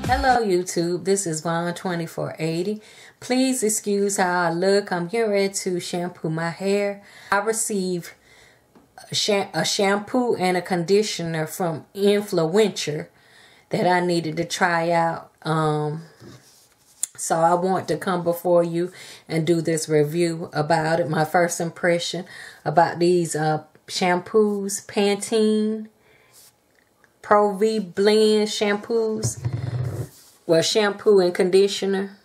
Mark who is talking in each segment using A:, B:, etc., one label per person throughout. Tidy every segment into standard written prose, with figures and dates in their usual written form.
A: Hello YouTube, this is Vaughn2480. Please excuse how I look. I'm getting ready to shampoo my hair. I received a shampoo and a conditioner from Influencer that I needed to try out. So I want to come before you and do this review about it. My first impression about these shampoos, Pantene Pro V blend shampoos. Well, shampoo and conditioner.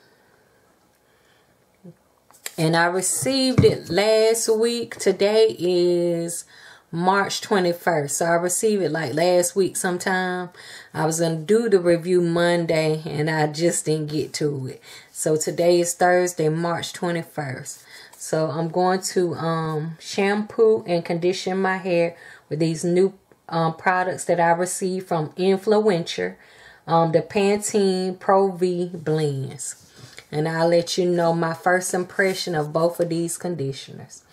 A: And I received it last week. Today is March 21st. So I received it like last week sometime. I was going to do the review Monday and I just didn't get to it. So today is Thursday, March 21st. So I'm going to shampoo and condition my hair with these new products that I received from Influencer. The Pantene Pro V blends. And I'll let you know my first impression of both of these conditioners.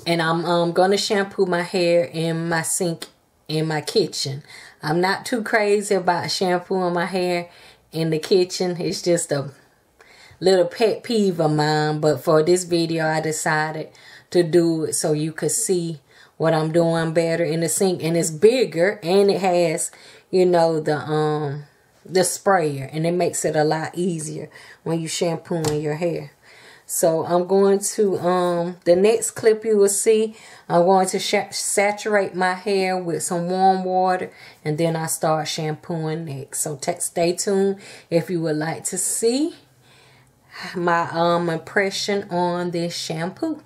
A: And I'm going to shampoo my hair in my sink in my kitchen. I'm not too crazy about shampooing my hair in the kitchen. It's just a little pet peeve of mine. But for this video, I decided to do it so you could see what I'm doing better in the sink. And it's bigger and it has, you know, the sprayer, and it makes it a lot easier when you shampooing your hair. So I'm going to the next clip you will see, I'm going to saturate my hair with some warm water, and then I start shampooing next. So stay tuned if you would like to see my impression on this shampoo.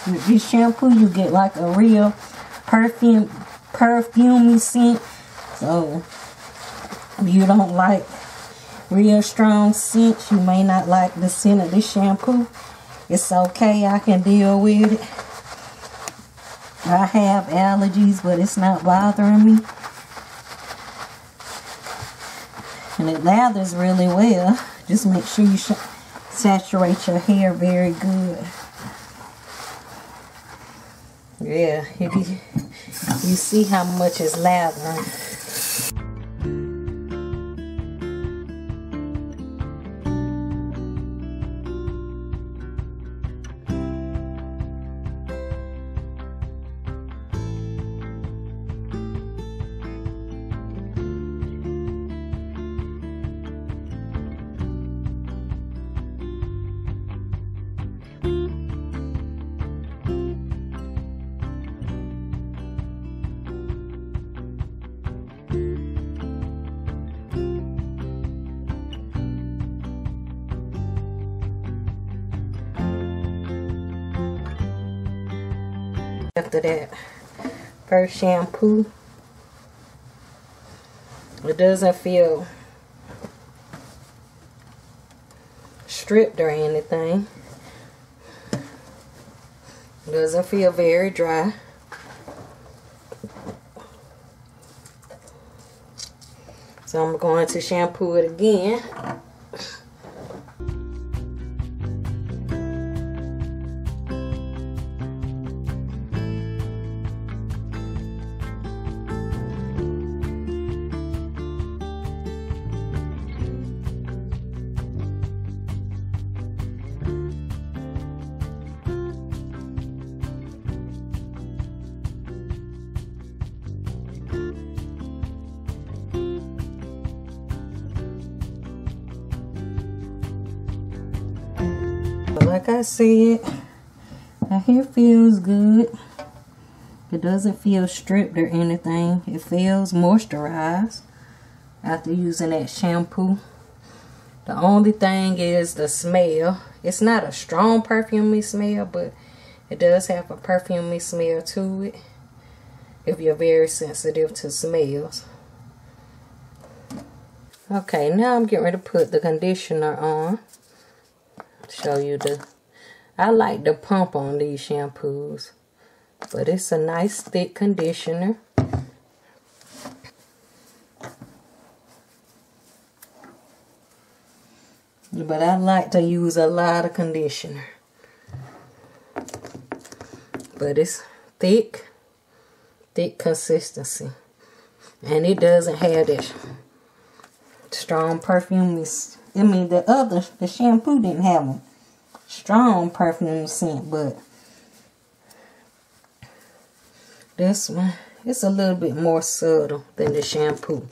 A: With this shampoo, you get like a real perfumey scent. So if you don't like real strong scents, you may not like the scent of this shampoo. It's okay, I can deal with it. I have allergies, but it's not bothering me. And it lathers really well. Just make sure you saturate your hair very good. Yeah, you see how much is lathering. After that first shampoo, it doesn't feel stripped or anything. It doesn't feel very dry. So I'm going to shampoo it again. like I said, my hair feels good. It doesn't feel stripped or anything. It feels moisturized after using that shampoo. The only thing is the smell. It's not a strong perfumey smell, but it does have a perfumey smell to it if you're very sensitive to smells. Okay, now I'm getting ready to put the conditioner on. Show you I like the pump on these shampoos, but it's a nice thick conditioner. But I like to use a lot of conditioner. But it's thick consistency. And it doesn't have that strong perfume. I mean, the shampoo didn't have a strong perfume scent, but this one, it's a little bit more subtle than the shampoo.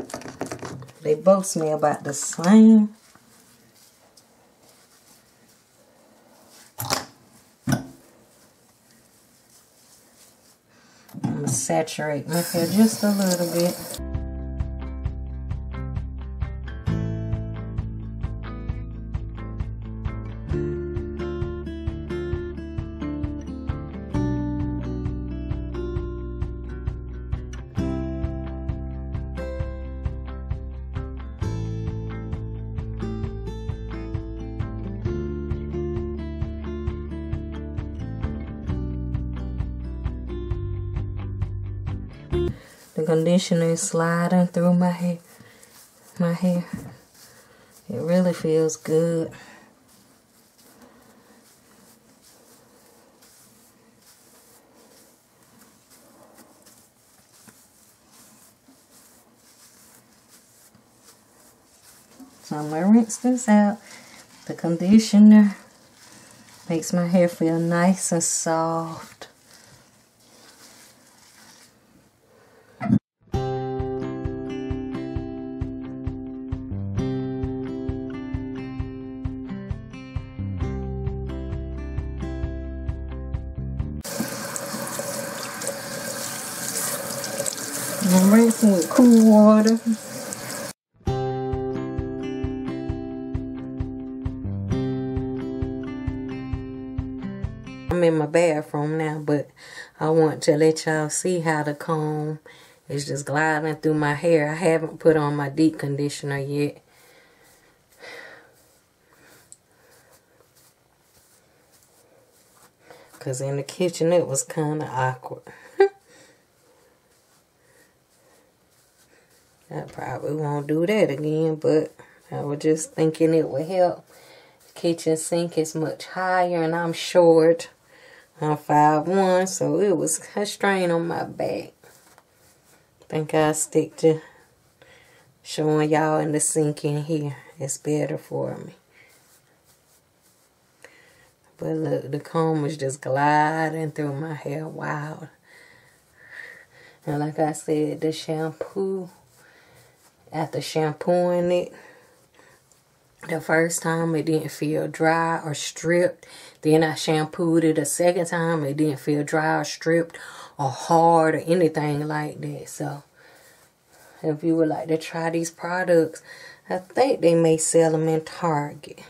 A: They both smell about the same. I'm going to saturate my hair just a little bit. The conditioner is sliding through my hair. It really feels good. So I'm going to rinse this out. The conditioner makes my hair feel nice and soft. I'm rinsing with cool water. I'm in my bathroom now, but I want to let y'all see how the comb is just gliding through my hair. I haven't put on my deep conditioner yet. Because in the kitchen it was kind of awkward. I probably won't do that again, but I was just thinking it would help. The kitchen sink is much higher and I'm short. I'm 5'1", so it was a strain on my back. I think I'll stick to showing y'all in the sink in here. It's better for me. But look, the comb was just gliding through my hair wild. And like I said, the shampoo, after shampooing it, the first time it didn't feel dry or stripped. Then I shampooed it a second time. It didn't feel dry or stripped or hard or anything like that. So if you would like to try these products, I think they may sell them in Target.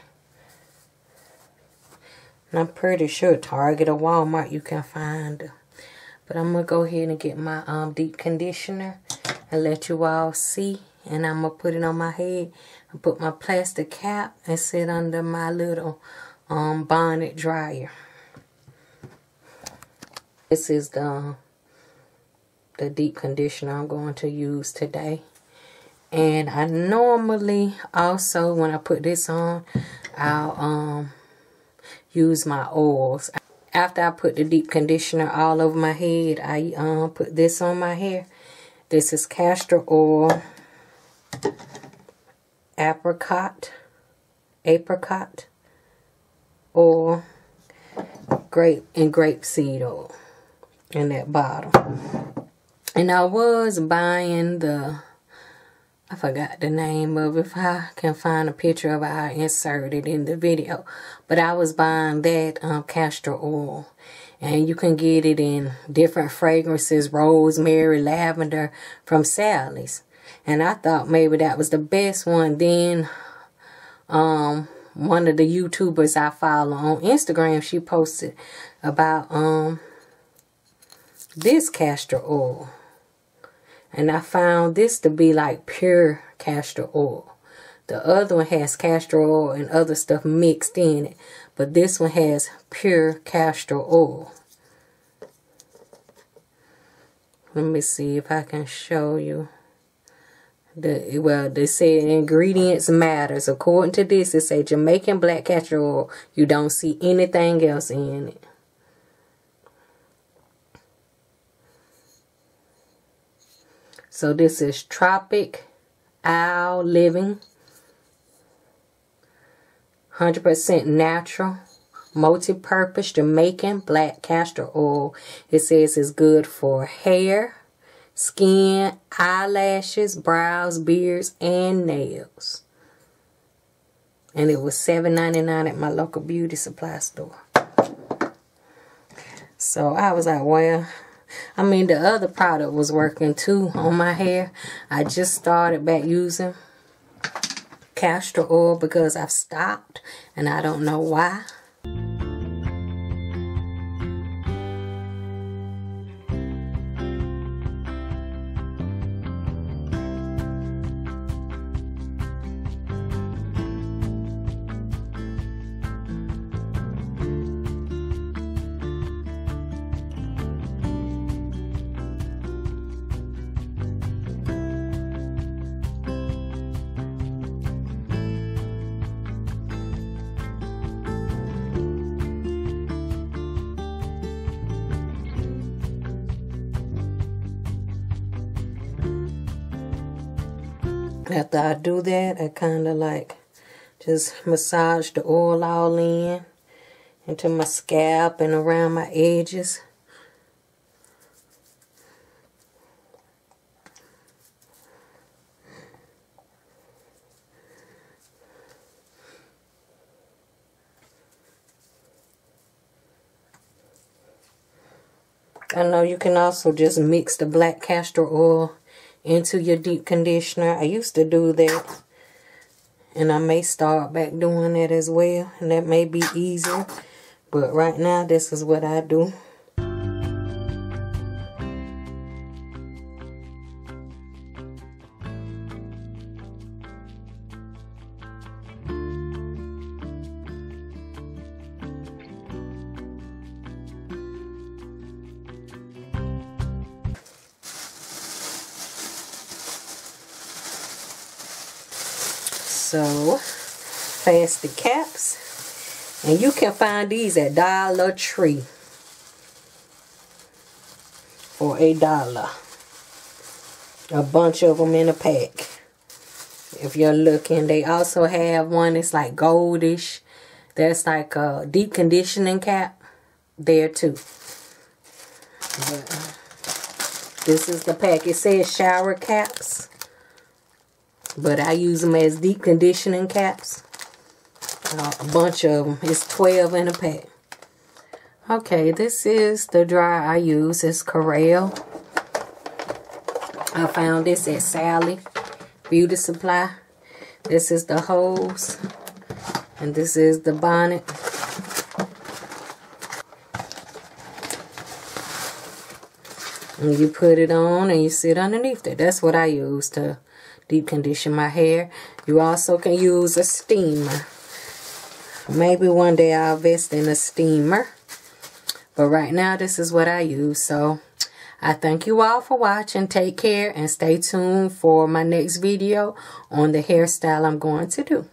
A: And I'm pretty sure Target or Walmart you can find them. But I'm going to go ahead and get my deep conditioner and let you all see. And I'm going to put it on my head and put my plastic cap and sit under my little bonnet dryer. This is the deep conditioner I'm going to use today. And I normally also, when I put this on, I'll use my oils. After I put the deep conditioner all over my head, I put this on my hair. This is castor oil, apricot oil, grapeseed oil in that bottle. And I was buying the I forgot the name of it. If I can find a picture of it, I'll insert it in the video. But I was buying that castor oil. And you can get it in different fragrances, rosemary, lavender, from Sally's. And I thought maybe that was the best one. Then one of the YouTubers I follow on Instagram, she posted about this castor oil. And I found this to be like pure castor oil. The other one has castor oil and other stuff mixed in it. But this one has pure castor oil. Let me see if I can show you. Well, they say ingredients matters. According to this, it say Jamaican black castor oil. You don't see anything else in it. So this is Tropic Owl Living. 100% natural. Multi-purpose Jamaican black castor oil. It says it's good for hair, skin, eyelashes, brows, beards, and nails. And it was $7.99 at my local beauty supply store. So I was like, well, I mean, the other product was working too on my hair. I just started back using castor oil because I've stopped and I don't know why. After I do that, I kind of like just massage the oil all in into my scalp and around my edges. I know you can also just mix the black castor oil into your deep conditioner. I used to do that, and I may start back doing that as well, and that may be easier, but right now this is what I do. So, plastic caps, and you can find these at Dollar Tree for $1. A bunch of them in a pack. If you're looking, they also have one that's like goldish. That's like a deep conditioning cap there too. But this is the pack. It says shower caps, but I use them as deep conditioning caps. A bunch of them. It's 12 in a pack. Okay, this is the dryer I use. It's Corel. I found this at Sally Beauty Supply. This is the hose, and this is the bonnet. And you put it on and you sit underneath it. That's what I use to deep condition my hair. You also can use a steamer. Maybe one day I'll invest in a steamer. But right now, this is what I use. So, I thank you all for watching. Take care and stay tuned for my next video on the hairstyle I'm going to do.